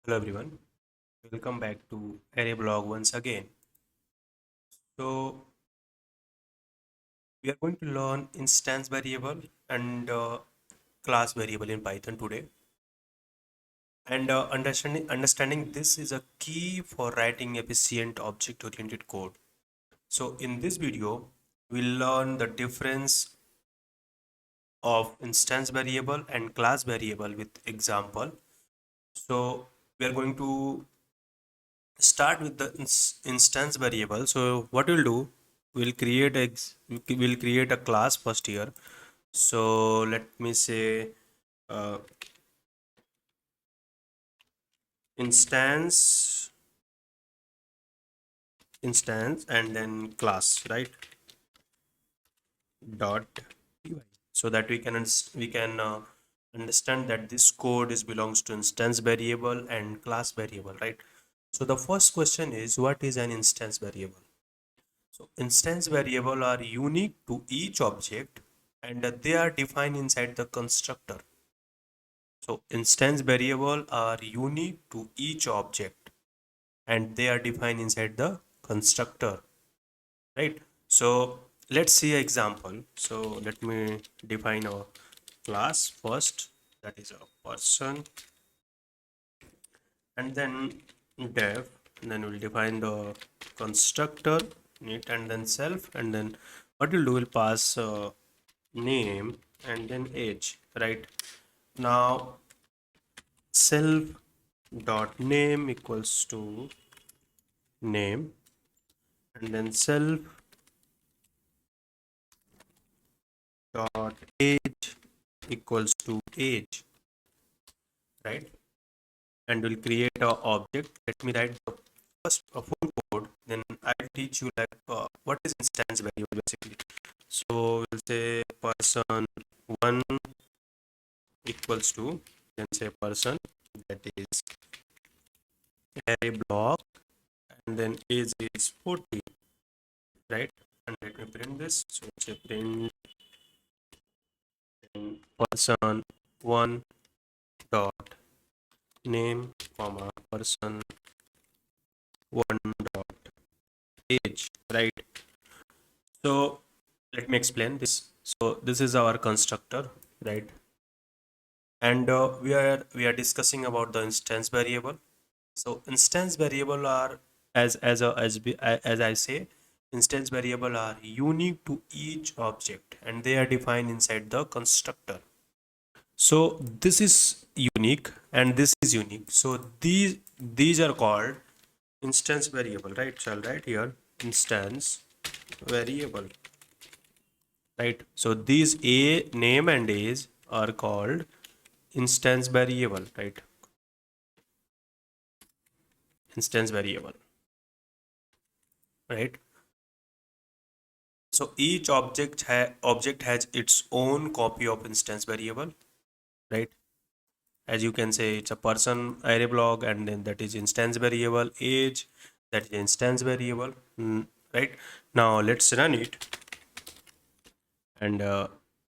Hello everyone, welcome back to Array Blog once again. So we are going to learn instance variable and class variable in Python today. And understanding this is a key for writing efficient object-oriented code. So in this video, we'll learn the difference of instance variable and class variable with example. So we are going to start with the instance variable. So what we'll do, we'll create a class first here. So let me say uh, instance instance and then class, right? Dot py, so that we can understand that this code is belongs to instance variable and class variable, right? So the first question is, what is an instance variable? So instance variable are unique to each object and they are defined inside the constructor. So instance variable are unique to each object and they are defined inside the constructor, right? So let's see an example. So let me define a class first, that is a person, and then def, and then we'll define the constructor neat, and then self, and then what we'll do, we'll pass name and then age, right? Now self dot name equals to name, and then self dot age equals to age, right? And we'll create a object. Let me write the first full code, then I'll teach you like what is instance variable basically. So we'll say person one equals to, then say person, that is array block, and then age is 40, right? And let me print this. So say print person one dot name comma person one dot age, right? So let me explain this. So this is our constructor, right? And we are discussing about the instance variable. So instance variable are, as I say, instance variable are unique to each object and they are defined inside the constructor. So this is unique and this is unique. So these are called instance variable, right? So I'll write here instance variable, right? So these a name and age are called instance variable, right? Instance variable, right? So each object has its own copy of instance variable, right? As you can say, it's a person array block, and then that is instance variable. Age, that is instance variable, right? Now let's run it, and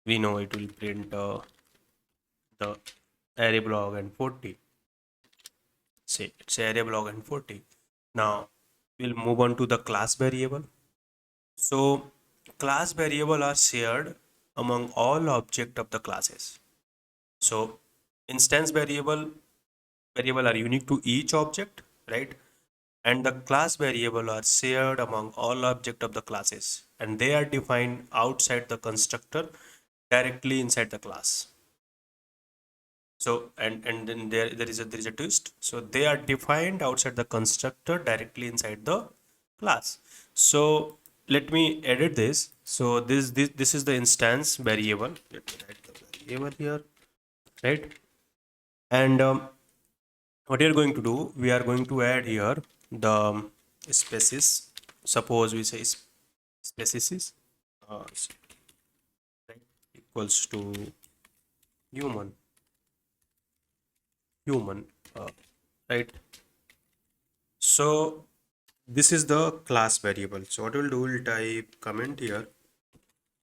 we know it will print the array block and 40. Say it's array block and 40. Now we'll move on to the class variable. So class variable are shared among all object of the classes. So instance variable are unique to each object, right? And the class variable are shared among all object of the classes, and they are defined outside the constructor directly inside the class. So and then there is a twist. So they are defined outside the constructor directly inside the class. So let me edit this. So this is the instance variable. Let me write the variable here, right? And what you're going to do, we are going to add here the species. Suppose we say species right, equals to human, human, right? So this is the class variable. So what we'll do, we'll type comment here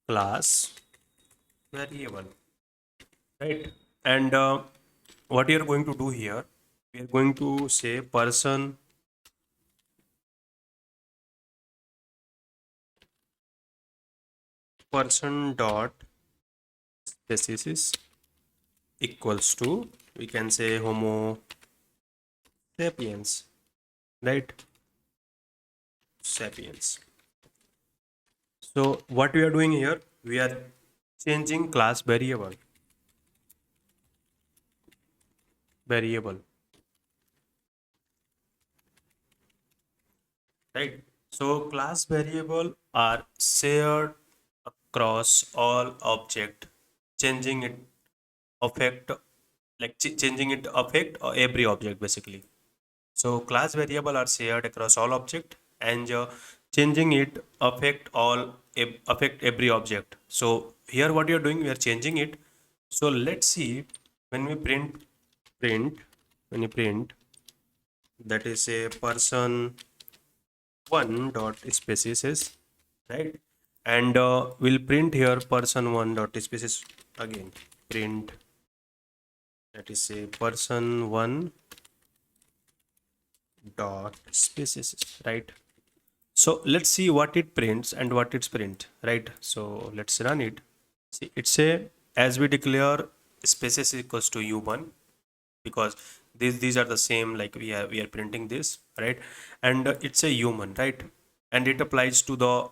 class variable, right? And what you're going to do here, We are going to say person dot species equals to, we can say, homo sapiens, right? Sapiens. So what we are doing here, we are changing class variable, right? So class variable are shared across all object, changing it affect, like changing it affect every object basically. So class variable are shared across all object, and changing it affect every object. So here what you're doing, we are changing it. So let's see, when we print when you print, that is a person one dot species, right? And we'll print here person one dot species again. Print, that is a person one dot species, right? So let's see what it prints and what it's print, right? So let's run it. See, it's a, as we declare species equals to u1, because these are the same, like we are printing this, right? And it's a human, right? And it applies to the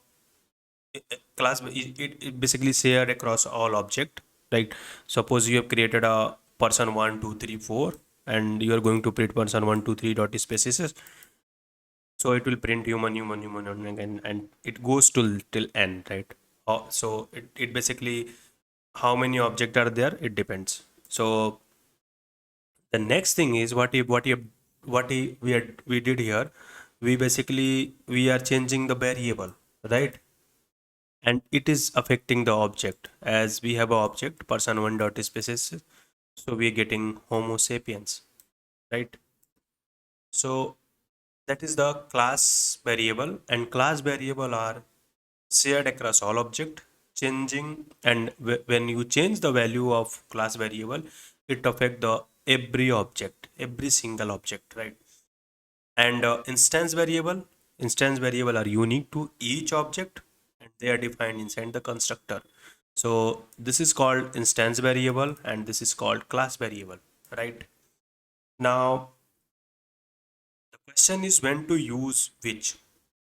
class. It basically shared across all object, right? Suppose you have created a person 1 2 3 4, and you are going to print person 1 2 3 dot species. So it will print human and again, and it goes till n, right? So it basically, how many objects are there, it depends. So the next thing is we did here, we basically, we are changing the variable, right? And it is affecting the object, as we have a object person one dot species, so we are getting homo sapiens, right? So that is the class variable, and class variable are shared across all object, changing, and when you change the value of class variable, it affect the every object, every single object, right? And instance variable are unique to each object, and they are defined inside the constructor. So this is called instance variable, and this is called class variable, right? Now the question is when to use which.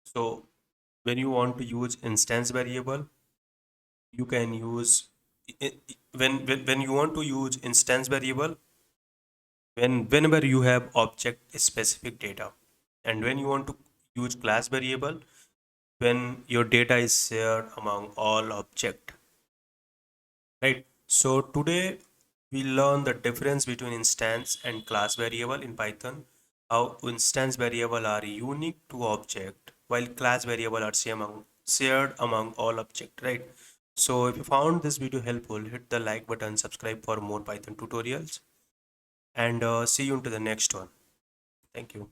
So when you want to use instance variable, you can use when you want to use instance variable, whenever you have object specific data, and when you want to use class variable, when your data is shared among all object, right? So today we learn the difference between instance and class variable in Python, how instance variable are unique to object while class variable are shared among all object, right? So if you found this video helpful, hit the like button, subscribe for more Python tutorials, and see you into the next one. Thank you.